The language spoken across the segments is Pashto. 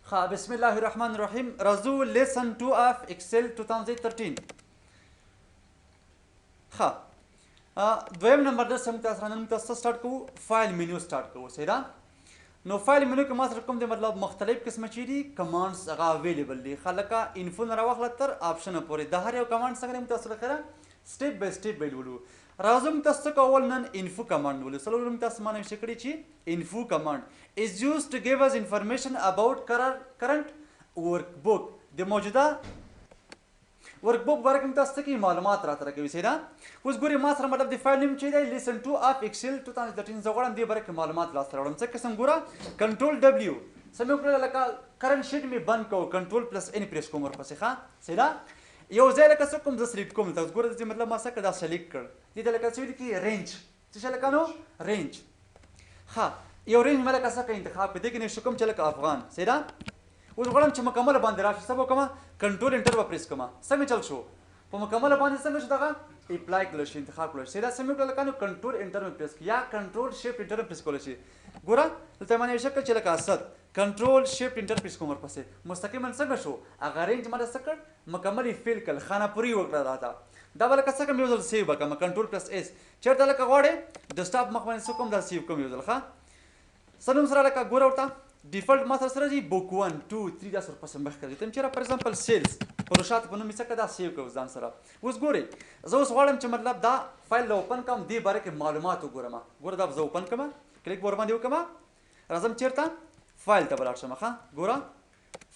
بسم الله الرحمن الرحیم. راځو لیسن 2 اف اکسل 2013. دویم نمبر درس هم تاسو نن تاسو سٹارټ کوو. فایل مینیو سٹارټ کوو. صحیح ده. نو فایل مینیو کې ما سره کوم دی مطلب مختلف قسمه چي دي کمانډز هغه اویلیبل دي. خلکه انفو نه راوخله تر آپشن پورې د هر یو کمانډ څنګه تاسو لپاره سټیپ بای سټیپ ویلولو. راځم تاسو کول نن انفو کمانډ ولې سلام تاسو مانه شکړی چې انفو کمانډ is used to give us information about current workbook. د موجوده ورکبوک باره کې تاسو ته معلومات راته راکوي. صحیح ده. اوس ګورئ ما سره مطلب د فایل نیم چې دی لیسن 2 اف اکسل 2013 زه غواړم دې باره کې معلومات لاسته راوړم. څه قسم ګوره کنټرول ډبلیو سمې وکړه لکه کرنټ شیټ مې بند کوو کنټرول پلس ان پریس کوم ورپسې ښه. صحیح ده. یو ځای لکه څه کوم زه سلیکټ کوم تاسو ګوره چې مطلب ما څه کړه دا سلیکټ کړ دې ته لکه څه ویل کېږي رینج څه شی لکه نو رینج. یو رینج مې لکه څه کړه انتخاب کړه دې کې نشو کوم چې لکه افغان. صحیح ده. اوس غواړم چې مکمله باندې راشي څه به وکړم کنټرول انټر به پریس کړم څه مې چل شو په مکمله باندې څنګه شو دغه اپلای کړل شي انتخاب کړل شي. دا څه مې وکړل لکه نو کنټرول انټر مې پریس کړ یا کنټرول شیفټ انټر پریس کولی شي. ګوره دلته باندې شکل چې لکه اسد کنټرول شیفټ انټر پریس کوم ورپسې مستقیما څنګه شو هغه رینج ما څه کړ مکمل یې فیل کړل خانه پورې وکړه راته. دا به لکه څه کوم یو ځل سیو به کړم کنټرول پلس ایس چېرته لکه غواړې ډیسکټاپ مخ باندې څه کوم دا سیو کوم یو ځل ښه څه نوم سره لکه ګوره ورته ډیفالټ ما سره دي بوک 1 2 3 دا سره پسې مخ کړی ته چېرې فار ایگزامپل سیلز پروشات په نوم یې څه کړه دا سیو کوو ځان سره. اوس ګورئ زه اوس غواړم چې مطلب دا فایل اوپن کړم دې باره کې معلومات وګورم. ګوره دا زه اوپن کړم کلیک به ورباندې وکړم راځم چېرته فایل ته به لاړ شم ښه ګوره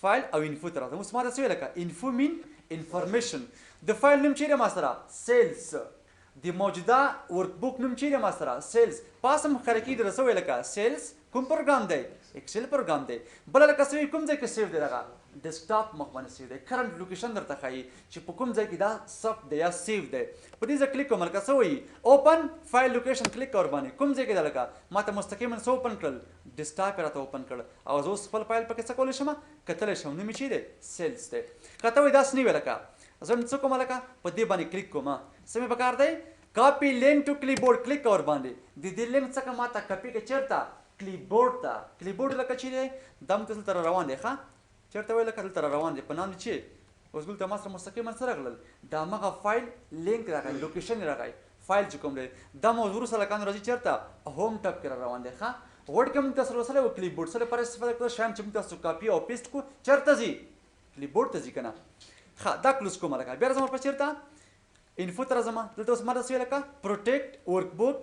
فایل او انفو ته راځم. اوس ما ته څه ویل لکه انفو مین انفارمیشن د فایل نوم چیرې ما سره سیلز د موجوده ورکبوک نوم چیرې ما سره سیلز پاسم خرکي در څه ویل لکه سیلز کوم پروګرام دی اکسل پروګرام دی بله لکه څه وي کوم ځای کې سیو دی دغه ډیسکټاپ مخ باندې سیو دی کرنټ لوکیشن درته ښایي چې په کوم ځای کې دا سف دی یا سیو دی. په دې ځای کلیک کوم لکه څه وایي اوپن فایل لوکیشن کلیک کوه ورباندې کوم ځای کې دی لکه ما ته مستقیما څه اوپن کړل ډیسکټاپ یې راته اوپن کړ او زه اوس خپل فایل پکې څه کولی شم کتلی شم نوم یې چې دی سیلز دی. که ته وایي داسې نه وي لکه زه څه کوم لکه په دې باندې کلیک کوم څه مې پکار دی کاپي لینک ټو کلیپ بورډ کلیک کوه ورباندې د دې لینک څخه ما ته کاپي کړه چېرته کلیپ بورډ ته کلیپ بورډ لکه چې دی دا هم دلته را روان دی ښه چېرته وایي لکه دلته را روان دی په نام دی چې اوس دلته ما سره مستقیما څه راغلل دا همغه فایل لینک راغی لوکیشن یې راغی فایل چې کوم دی دا موضوع سره لکه راځي چېرته هوم ټب کې را روان دی ښه ورډ کې موږ تاسو سره وو کلیپ بورډ سره لپاره استفاده کړو شیان چې موږ تاسو کاپي او پیسټ کړو چېرته ځي کلیپ بورډ ته ځي که نه دا کلوز کوم لکه بیا راځم ورپسې چېرته انفو ته راځم دلته اوس ما ته څه لکه پروټیکټ ورکبوک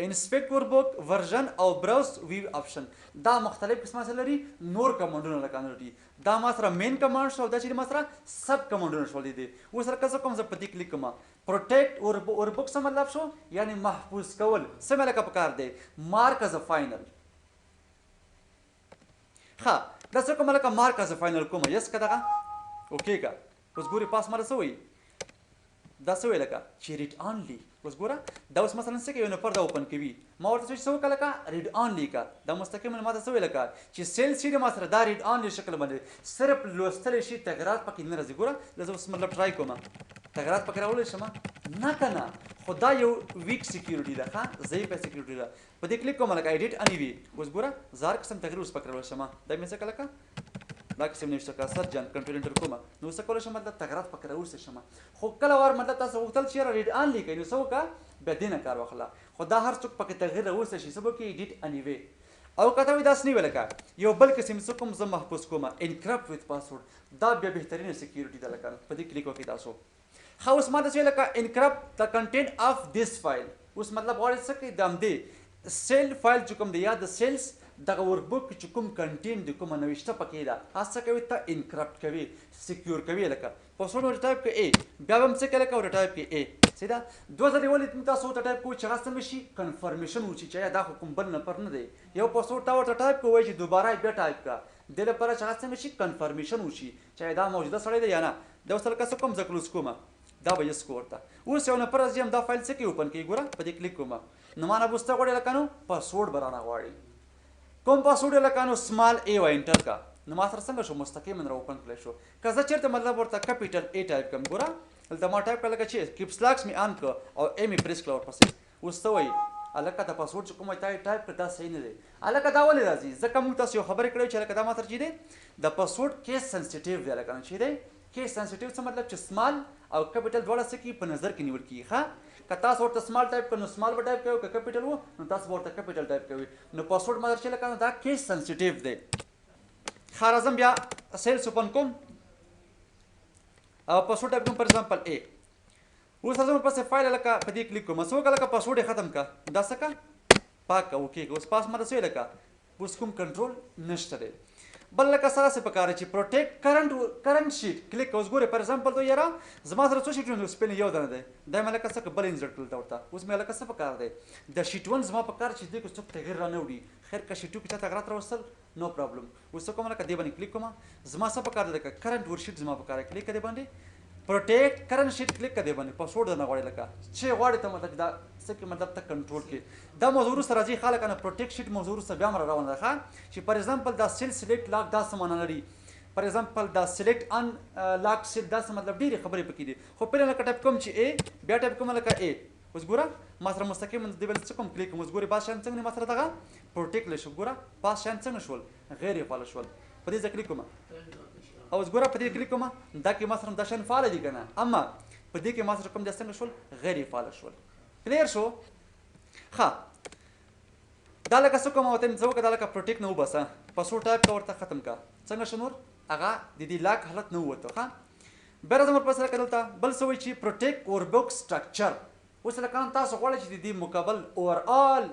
انسپیکټ ورکبوک ورژن او براوز ویو آپشن دا مختلف قسمه څه لري نور کمانډونه لکه لري دا ما سره مین کمانډ شو دا چې ما سره سب کمانډونه شول دي. اوس سره که کوم زه په دې کلیک کوم پروټیکټ ورکبوک څه مطلب شو یعنی محفوظ کول څه مې لکه پکار دی مارک از ا فاینل ښه دا څه کوم لکه مارک از ا فاینل کوم یس که دغه اوکې که اوس ګورې پاس ما ته څه وایي دا څه وایي لکه چې ریډ آنلی اوس ګوره دا اوس مثلا څه کوي یو نفر دا اوپن کوي ما ورته څه وکړه لکه ریډ آنلی که دا مستقیما ما ته څه وایي لکه چې سیل سي ما سره دا ریډ آنلی شکل باندې صرف لوستلی شي تغیرات پکې نه راځي. ګوره زه اوس مطلب ټرای کوم تغیرات پکې راوړلی شم نه که نه خو دا یو ویک سیکیورټي ده ښه ضعیفه سیکیورټي ده په دې کلیک کوم لکه ایډیټ اني وي اوس ګوره زه هر قسم تغیر اوس پکې راوړلی شم دا مې څه کړه لکه دا قسم نوشته که سرجن کنټرول انټر کومه نو څه کولی شم مطلب تغیرات پکې راوستلی شم خو کله وار مطلب تاسو غوښتل چې یاره ریډ آنلی کوئ نو څه وکړه بیا دې نه کار واخله خو دا هر څوک پکې تغیر راوستی شي څه به وکړي ایډیټ اني وی او که ته وایي داسې نه وي لکه یو بل قسم څه کوم زه محفوظ کوم انکرپټ ویت پاسورډ دا بیا بهترینه سیکیورټي ده لکه په دې کلیک وکړئ تاسو ښه اوس ما ته څه لکه انکرپټ د کنټینټ اف دیس فایل اوس مطلب غواړئ څه کوي د همدې سیل فایل چې کوم دی یا د سیلز دغه ورکبوک چې کوم کنټینټ دی کومه نوشته پکې ده هغه څه کوي ته انکرپټ کوي سیکیور کوي لکه پاسورډ ورته ټایپ کړئ ای بیا به هم څه کوي لکه ورته ټایپ کړئ ای صحیح ده دوه ځلې ولې موږ تاسو ورته ټایپ کوو چې هغه څه شي کنفرمیشن وشي چې دا خو کوم بل نفر نه دی یو پاسورډ تا ورته ټایپ کوو چې دوباره بیا ټایپ کړه دې لپاره چې هغه څه شي کنفرمیشن وشي چې دا موجوده سړی دی یا نه دا اوس لکه څه کوم زه کلوز کوم دا به یس کو ورته اوس یو نفر راځي هم دا فایل څه کوي اوپن کوي ګوره په دې کلیک کوم نو ما نه به اوس ته غواړې لکه نو پاسورډ به رانه غواړي کوم پاسورډ لکه نو سمال ای وای انټر کا نو ما سره څنګه شو مستقیما را اوپن کړی شو که زه چېرته مطلب ورته کیپیټل ای ټایپ کړم ګوره دلته ما ټایپ کړه لکه چې کیپس لاکس مې آن کړه او ای مې پریس کړه ورپسې اوس څه وایي هلکه د پاسورډ چې کوم تا ټایپ کړ دا صحیح نه دی هلکه دا ولې راځي ځکه موږ تاسو یو خبرې کړې چې هلکه دا ما سره چې دی د پاسورډ کیس سنسیټیو دی هلکه چې دی کیس سنسیټیو څه مطلب چې سمال او کیپیټل دواړه څه کي په نظر کې نیول کېږي ښه که تاسو ورته سمال ټایپ کړئ نو سمال به ټایپ کوئ که کیپیټل و نو تاسو به ورته کیپیټل ټایپ کوئ نو پاسورډ مګر چې هلکه دا کیس سنسیټیو دی ښه راځم بیا سیلز اوپن کوم او پاسورډ ټایپ کوم فار ایگزامپل اے اوس راځم ورپسې فایل هلکه په دې کلیک کوم څه وکړه هلکه پاسورډ یې ختم کړه دا څه کړه پاک کړه اوکې اوس پاس ماته څه هلکه اوس کوم کنټرول نشته دی بل لکه سره څه پکار چې پروټیکټ کرنٹ شیټ کلیک اوس ګوره فار ایگزامپل ته یاره زما سره څو شیټونه دي سپین یو دانه دی دا مې لکه څه بل انسرټ کړل تا ورته اوس مې لکه څه پکار دی د شیټ 1 زما پکار چې دې کو څوک تغیر را نه وړي خیر که شیټ 2 کې چاته غلط راوستل نو پرابلم اوس کوم لکه دې باندې کلیک کوم زما څه پکار دی لکه کرنٹ ور شیټ زما پکار کلیک کړي باندې پروټیکټ کرنٹ شیټ کلیک کړي باندې پاسورډ نه غواړي لکه چې غواړي ته مطلب دا څه کې مطلب ته کنټرول کې دا موضوع سره راځي خلک نه پروټیکټ شیټ موضوع سره بیا مر روانه ده چې فار ایگزامپل دا سیل سلیکټ لاک دا سمانه لري فار ایگزامپل دا سلیکټ ان لاک سیل دا مطلب ډېرې خبرې پکې دي خو پهله لکه ټایپ کوم چې اے بیا ټایپ کوم لکه اے اوس ګوره ما سره مستقیم د دې بل څه کوم کلیک کوم اوس ګوره باز شان څنګه ما سره دغه پروټیکټ لشو ګوره باز شان څنګه شول غیر فعال شول په دې ځکه کلیک کوم او اوس ګوره په دې کلیک کوم دا کې ما سره د شان فعال دي کنه اما په دې کې ما سره کوم د څنګه شول غیر فعال شول کلیر شو ښه دا لکه څه کوم وته څه وکړه دا لکه پروټیکټ نه وباسه پاسورډ ټایپ کا ورته ختم کا څنګه شنور هغه د دې لاک حالت نه وته ښه بیا راځم ورپسې لکه دلته بل څه وایي چې پروټیکټ ورکبوک سټرکچر اوس لکه تاسو غواړئ چې د دې مکمل اوورآل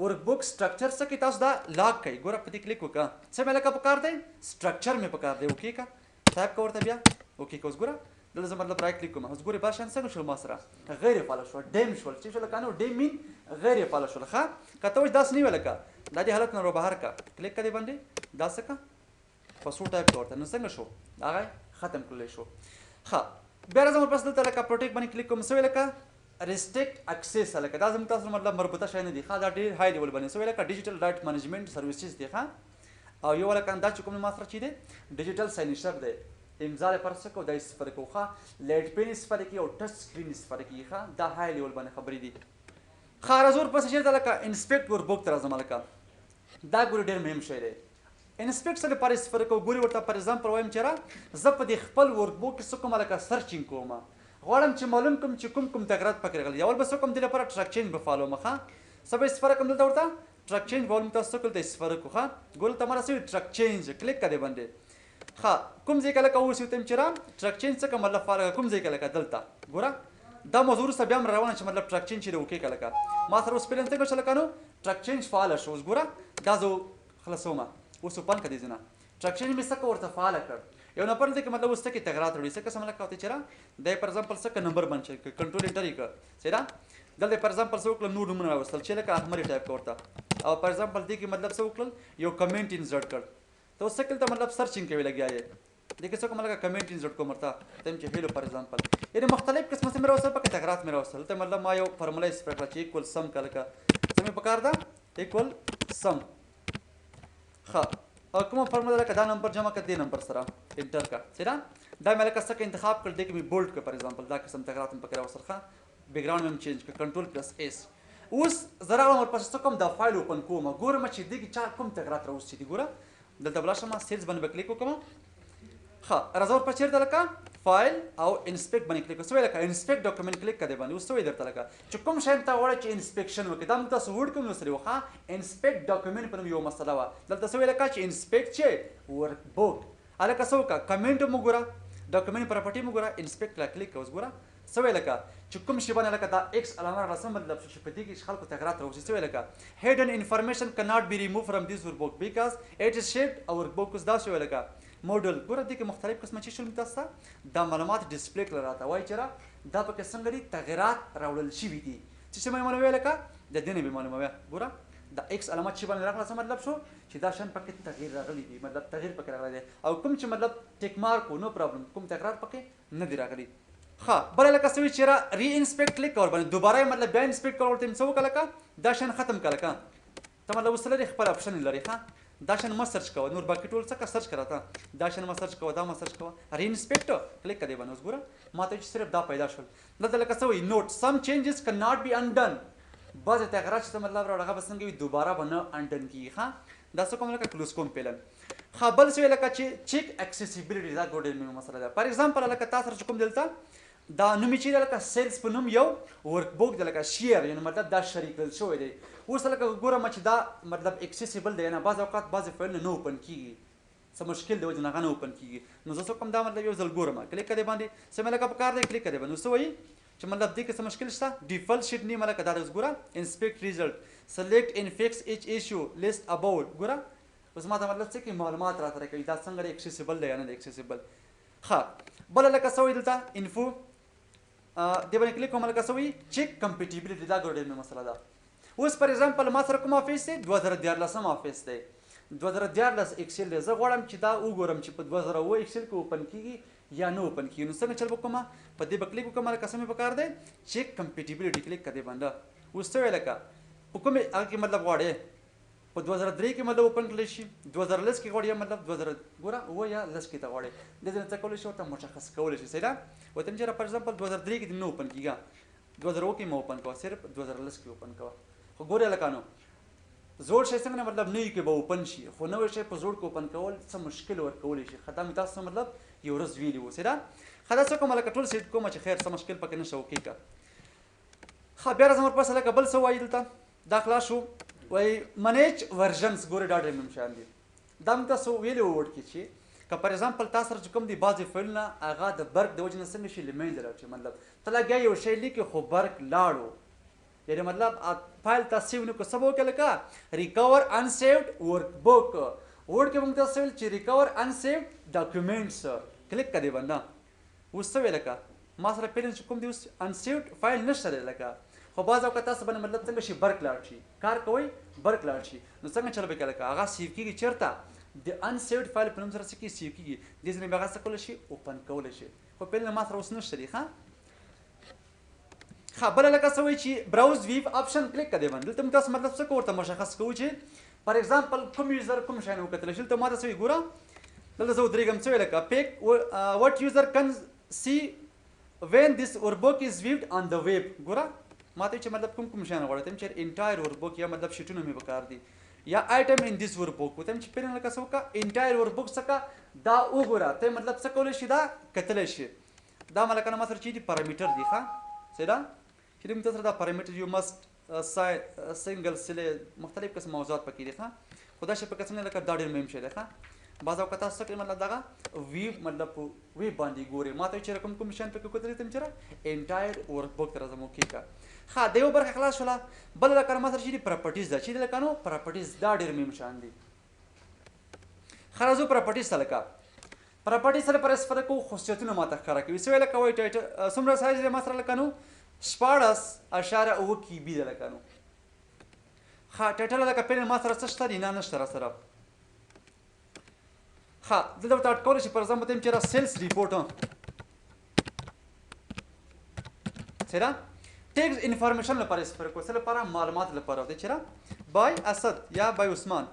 ورکبوک سټرکچر څه کې تاسو دا لاک کړئ ګوره په دې کلیک وکړه څه مې لکه پکار دی سټرکچر مې پکار دی اوکې کا ټایپ کا ورته بیا اوکې کا اوس ګوره دلته مطلب رائټ کلیک کوم اوس ګورې باشان څنګه شول ما سره غیر فعال شول ډیم شول چې شول کنه ډیم مین غیر فعال شول ښه کته وځ داس نه ولکه دا دې حالت نه رو بهر کا کلیک کړي باندې دا څه کا پاسورډ ټایپ کوته نو څنګه شو هغه ختم کړل شو ښه بیا راځم پس دلته لکه پروټیکټ باندې کلیک کوم څه ولکه ریسټریکټ اکسس لکه دا زموږ تاسو مطلب مربوطه شای نه دي ښه دا ډېر های لیول باندې څه ولکه ډیجیټل رائټ مینجمنت سرویسز دي ښه او یو ولکه دا چې کوم ما سره چي دي ډیجیټل ساینشر دی امضا لپاره څه کوو دا استفاده کوو ښه لیټ پین استفاده کوي او ټچ سکرین استفاده کوي ښه دا های لیول باندې خبرې دي ښه راځو ورپسې چېرته لکه انسپیکټ ورکبوک ته راځم لکه دا ګورې ډېر مهم شی دی انسپیکټ څه لپاره استفاده کوو ګورې ورته فار ایگزامپل وایم چېرې زه په دې خپل ورکبوک کې څه کوم لکه سرچینګ کوم غواړم چې معلوم کوم چې کوم تغیرات پکې راغلي اول به څه کوم دې لپاره ټرک چینج به فالو مخه څه به استفاده کوم دلته ورته ټرک چینج به ولم تاسو کولته استفاده کوو ښه ګول تمہارا څه ټرک چینج کلیک کړئ باندې ښه کوم ځای کې لکه اوس یو تم چې را ټرک چینج څه کوم مطلب فارغ کوم ځای کې لکه دلته ګوره دا موضوع سره بیا هم روانه چې مطلب ټرک چینج چې اوکې کړه لکه ما سره اوس پلان څنګه شو لکه نو ټرک چینج فعال شو اوس ګوره دا زه خلاصوم اوس په پن کدي زنه ټرک چینج مې څه ورته فعال کړ یو نه پرته کې مطلب اوس ته کې تغیرات وړي څه سم لکه وته چې را د فار ایگزامپل څه نمبر باندې کنټرول انټر یې کړ سیدا دلته فار ایگزامپل څه وکړل نور نمونه راوستل چې لکه احمر ټایپ کوته او فار ایگزامپل دې کې مطلب څه وکړل یو کمنټ انسرټ کړ ته اوس څه کله مطلب سرچینګ کوي لګیا یې دغه څه کوم لکه کمنټ انسرټ کوم ورته تم چې هیلو فار ایگزامپل یعنی مختلف قسمه سم راوستل پکې تغیرات مې راوستل ته مطلب ما یو فارمولا استفاده کړ چې ایکوال سم کله سم پکار دا ایکوال سم ښه او کوم فارمولا لکه دا نمبر جمع کړ دې نمبر سره انټر کا سره دا مې لکه څه انتخاب کړ دې کې مې بولډ کړ فار ایگزامپل دا قسم تغیرات مې پکې راوستل ښه بیک ګراوند مې چینج کړ کنټرول پلس اس اوس زرا ورپسې څه کوم دا فایل اوپن کوم ګورم چې دې کې چا کوم تغیرات راوستي دي ګوره دلته بل شمه سیلز باندې کلیک وکم ښه راځو ورپسې چیرته لکه فایل او انسپیکټ باندې کلیک وسوي لکه انسپیکټ ډاکومنت کلیک کړئ باندې اوس وې درته لکه چې کوم شی ته وړه چې انسپیکشن وکړي دا موږ تاسو وړ کوم سره وخا انسپیکټ ډاکومنت په یو مسله وا دلته سوي لکه چې انسپیکټ چې ورکبوک الکه سو کا کمنټ وګوره ډاکومنت پراپرټي وګوره انسپیکټ کلیک اوس ګوره سوي لکه چې کوم شی باندې لکه دا ایکس علامه رسم مطلب چې په دې کې خلکو تغیرات راوځي سوي لکه hidden information cannot be removed from this workbook because it is shaped our workbook دا سوي لکه موډل ګوره دې کې مختلف قسمه چې شول تاسو دا معلومات ډسپلی کړل راته وای چې دا په څنګه دي تغیرات راوړل شي دي چې څه مې معلومه لکه د دې نه به معلومه ګوره دا ایکس علامات چې باندې راغله څه مطلب شو چې دا شان پکې تغییر راغلی دی مطلب تغییر پکې راغلی دی او کوم چې مطلب ټیک مارک نو پرابلم کوم تغیرات پکې نه دی راغلی ها بل لکه سوي چې ری انسپیکټ کلیک اور باندې دوباره مطلب بیا انسپیکټ کول ورته څه وکړه لکه دا شان ختم کړه لکه ته مطلب وسله خپل اپشن لري ها دا شان ما سرچ کوه نور باقي ټول څه سرچ کراته دا شان ما سرچ کوه دا ما سرچ کوه ری انسپیکټ کلیک کړئ باندې اوس ګوره ما ته صرف دا پیدا شول دلته لکه سوي نوٹ سم چینجز کین ناٹ بی انډن بعضې تغیرات چې ته مطلب راوړه هغه به څنګه وي دوباره به نه انډن کېږي ښه دا څه کوم لکه کلوز کوم پیلن ښه بل څه وی لکه چې چیک اکسیسیبلیټي دا ډېر مهمه مسله ده فار ایگزامپل لکه تا سره چې کوم دلته دا نوم یې چې دی لکه سیلز په نوم یو ورک بوک دی لکه شیر یعنې مطلب دا شریک کړل شوی دی اوس لکه ګورم چې دا مطلب اکسیسیبل دی یعنې بعض اوقات بعضې فایلونه نه اوپن کېږي څه مشکل دی وجه نه هغه نه اوپن کېږي نو زه څه کوم دا مطلب یو ځل ګورم کلیک کدی باندې څه مې لکه په کار دی کلیک کدی باندې نو څه وایي چې مطلب دې کې څه مشکل شته ډیفالټ شیټ نیمه لکه دا اوس ګوره انسپیکټ ریزلټ سلیکټ ان فکس ایچ ایشو لیست اباوټ ګوره اوس ما ته مطلب څه کې معلومات راته راکوي دا څنګه دی اکسیسیبل دی یا نه دی اکسیسیبل ښه بله لکه څه وایي دلته انفو دې باندې کلیک کوم لکه څه وایي چیک کمپیټیبلیټي دا ډېر مهمه مسله ده اوس فار ایگزامپل ما سره کوم افیس دی 2014 افیس دی 2014 اکسل دی زه غواړم چې دا وګورم چې په 2009 اکسل کې اوپن کېږي یا نه اوپن کېږي نو څنګه چل وکړم په دې به کلیک وکړم لکه څه مې پکار دی چیک کمپیټیبلیټي کلیک کدې باندې اوس څه وی لکه په کومې هغه کې مطلب غواړې په 2003 کې مطلب اوپن کړلی شي 2010 کې غواړې مطلب 2000 ګوره اوه یا لس کې ته غواړې دې ځای څه کولی شي ورته مشخص کولی شي صحیح ده ورته چې فار ایگزامپل 2003 کې دې نه اوپن کېږي 2009 کې مې اوپن کوه صرف 2010 کې اوپن کوه خو ګورې لکه نو زوړ شی څنګه مطلب نوي کې به اوپن شي خو نوی شی په زوړ کې اوپن کول څه مشکل ورکولی شي ښه دا مې تاسو مطلب یو ورځ ویلي وو صحیح ده ښه دا څه کومه لکه ټول سیټ کومه چې خیر څه مشکل پکې نشته وکړي که ښه بیا راځم ورپسې لکه بل څه وایي دلته دا خلاص شو وایي منیج ورژنس ګورې دا ډېر مهم شیان دي دا مې تاسو ویلي وو وړ کې چې که پر ایگزامپل تا سره چې کوم دي بعضې فایلونه هغه د برق د وجې نه څنګه شي له منځه لاړ شي مطلب ته لګیا یو شی لیکې خو برق لاړو یعنې مطلب فایل تا سیو نه کړو څه به وکړې لکه ریکور انسیوډ ورک بک ورډ کې موږ تاسو ویل چې ریکور انسیوډ ډاکومنټس کلیک کړې باندې اوس څه ویل لکه ما سره پیلن چې کوم دی اوس انسیوډ فایل نشته دی لکه خو بعض اوقات تاسو باندې مطلب څنګه شي برق لاړ شي کار کوئ برق لاړ شي نو څنګه چل به کوي لکه هغه سیو کېږي چېرته د انسیوډ فایل په نوم سره څه کېږي سیو کېږي دې ځینې بیا هغه څه کولی شي اوپن کولی شي خو پیلن ما سره اوس نشته دی ښه ښه بله لکه څه وایي چې براوز ویو آپشن کلیک کړی باندې دلته موږ تاسو مطلب څه کوو ورته مشخص کوو چې فار ایگزامپل کوم یوزر کوم شیان وکتلی شي دلته ما ته څه وایي ګوره دلته زه ودرېږم څه وایي لکه پیک وټ یوزر کن سی وین دس ورکبوک از ویوډ آن د ویب ګوره ما ته چې مطلب کوم شیان غواړم ته چې انټایر ورکبوک یا مطلب شیټونه مې پکار دي یا آیټم ان دس ورکبوک ته چې پیلن لکه څه وکړه انټایر ورکبوک څخه دا وګوره ته مطلب څه کولی شي دا کتلی شي دا ملکه ما سره چې دي پارامټر دي ښه صحیح ده چې دوی تاسو دا پارامټر یو مست سنگل سلی مختلف قسم موضوعات پکې دي ښه خو دا شی پکې څنګه لکه دا ډېر مهم شی دی ښه بعض اوقات تاسو څه مطلب دغه ویب مطلب ویب باندې ګورئ ما ته چې کوم شیان پکې کوتلی ته چې انټایر ورکبوک ته راځم اوکې که ښه د یو برخه خلاص شوله بله لکه ما سره چې دي پراپرټیز ده چې دی لکه نو پراپرټیز دا ډېر مهم شیان دي ښه راځو پراپرټیز ته لکه پراپرټیز سره پر استفاده کوو خصوصیتونه ما ته ښکاره کوي څه وایي لکه وایي ټایټل څومره سایز دی ما سره لکه نو 14.9 کیبي ده لکه نو ښه ټایټل لکه پیلن ما سره څه شته دي نه نشته را سره ښه دلته ورته اډ کولی شي پر ایگزامپل ته یم چېرې سیلز ریپورټ صحیح ده ټیکس انفارمیشن لپاره استفاده کوو څه لپاره معلومات لپاره دی چېرې بای اسد یا بای عثمان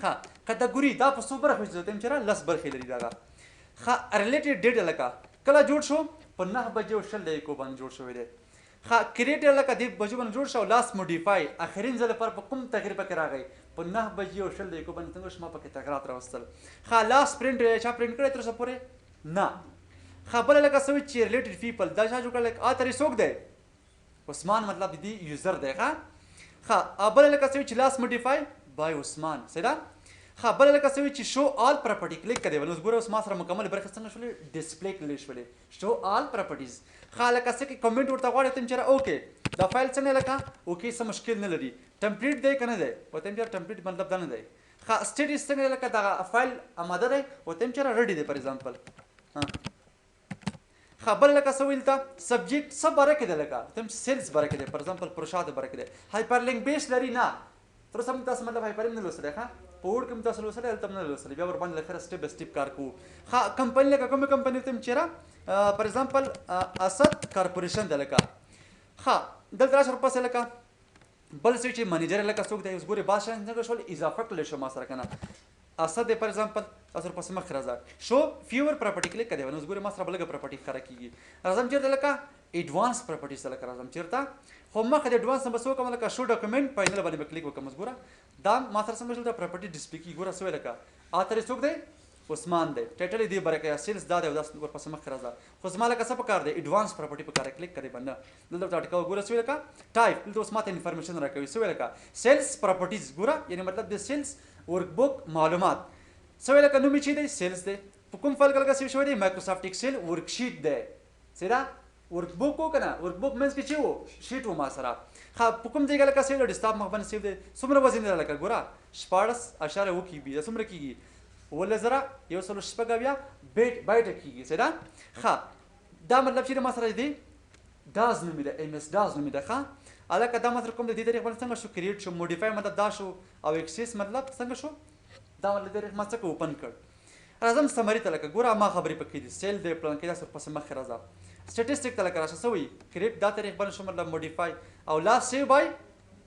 ښه کټګوري دا په څو برخو چې ته یم چېرې 10 برخې لري دغه ښه ریلیټډ ډیټا لکه کله جوړ شو په 9 بجې او 20 دقیقو باندې جوړ شوی دی ښه کریټر لکه دې بجو باندې جوړ شو لاس موډیفای اخرین ځل لپاره په کوم تغییر پکې راغی په 9 بجې او 20 دقیقو باندې څنګه شما پکې تغیرات راوستل ښه لاس پرنټ چا پرنټ کړی تر اوسه پورې نه ښه بله لکه څه وایي چې ریلیټډ پیپل دا چا جوړ کړی لکه اترې څوک دی عثمان مطلب د دې یوزر دی ښه بله لکه څه وایي چې لاس موډیفای بای عثمان صحیح ده ښه بله لکه څه وایي چې شو آل پراپرټي کلیک کړی ول اوس ګوره اوس ما سره مکمل برخې څنګه شولې ډسپلی کړلی شولې شو آل پراپرټیز ښه لکه څه کې کمنټ ورته غواړې ته چېرې اوکې دا فایل څنګه لکه اوکې څه مشکل نه لري ټمپلیټ دی که نه دی ورته چېرې ټمپلیټ مطلب دا نه دی ښه سټیټس څنګه لکه دغه فایل آماده دی ورته چېرې ریډي دی فار ایگزامپل ښه بل لکه څه ویل ته سبجیکټ څه باره کې دی لکه ته سیلز باره کې دی فار ایگزامپل پروشات باره کې دی هایپر لینک بیس لري نه تر اوسه موږ تاسو مطلب هایپر لینک نه لوستلی ښه په وړ کې هم تاسو لوستلی هلته هم نه لوستلی بیا ورباندې له خیره سټپ بای سټپ کار کوو ښه کمپنۍ لکه کومې کمپنۍ ته هم چېرې فار ایگزامپل اسد کارپوریشن دی لکه ښه دلته راشه ورپسې لکه بل څه چې منیجر لکه څوک دی اوس ګورې بعض شیان څنګه شول اضافه کړلی شو ما سره که نه اسد دی فار ایگزامپل تاسو ورپسې مخکې راځه شو فیور پراپرټي کلیک کړی نو اوس ګورئ ما سره به لږه پراپرټي ښکاره کېږي راځم چېرته لکه ایډوانس پراپرټیز ته لکه راځم چېرته خو مخکې د ایډوانس نه به څه وکړم لکه شو ډاکومنټ فاینل باندې به کلیک وکړم اوس ګوره دا ما سره څنګه شول دا پراپرټي ډسپلې کېږي ګوره څه وایي لکه آتر څوک دی عثمان دی ټایټل یې دې برکه یا سیلز دا دی او دا ورپسې مخکې راځه خو زما لکه څه پکار دی ایډوانس پراپرټي پکار کلیک کړی به نه دلته ورته ټکوه ګوره څه وایي لکه ټایپ دلته اوس ماته انفارمیشن راکوي څه وایي لکه سیلز پراپرټیز ګوره یعنې مطلب د سیلز ورک بک معلومات څه وایي لکه نوم یې چې دی سیلز دی په کوم فایل کې لکه سیو شوی دی مایکروسافټ اکسل ورک شیټ دی څه ده ورک بک و که نه ورک بک منځ کې چې و شیټ و ما سره ښه په کوم ځای کې لکه سیو دی ډیسکټاپ مخ باندې سیو دی څومره وزن دی لکه ګوره 14.7 کیږي دا څومره کېږي 1,106 بایټه کېږي څه ده ښه دا مطلب چې ما سره دی ډاز نومېده ایم ایس ډاز نومېده ښه هلکه دا مطلب کوم د دې طریق باندې څنګه شو کریټ شو موډیفای مطلب دا شو او اکسیس مطلب څنګه شو دا مطلب طریق ما څه اوپن کړ راځم سمري ته لکه ګوره ما خبرې پکې دي سیل دی پلان کې دا ورپسې مخکې راځه سټیټسټیک ته لکه راشه څه وایي کریټ دا طریق باندې شو مطلب موډیفای او لاست سیو بای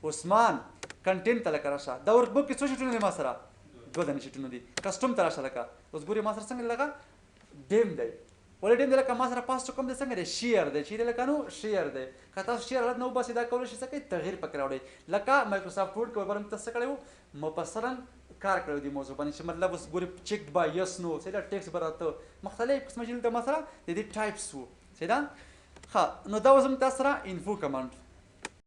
عثمان کنټینټ ته لکه راشه دا ورک بک کې څو شیټونه دي ما سره 2 دانې شیټونه دي کسټم ته راشه لکه اوس ګورې ما سره څنګه لکه ډیم دی ولې ډیم دی لکه ما سره پاس کوم دی څنګه دی شیر دی چې دی لکه نو شیر دی که تاسو شیر حالت نه وباسئ دا کولی شئ څه کوئ تغییر پکې راوړئ لکه مایکروسافټ ورډ کې ورباندې تاسو څه کړی وو مفصلا کار کړی دی موضوع باندې چې مطلب اوس ګورې چیک بای یس نو څه ده ټیکس به راته مختلف قسمه چې دلته ما سره د دې ټایپس وو څه ده ښه نو دا اوس هم تاسو سره انفو کمانډ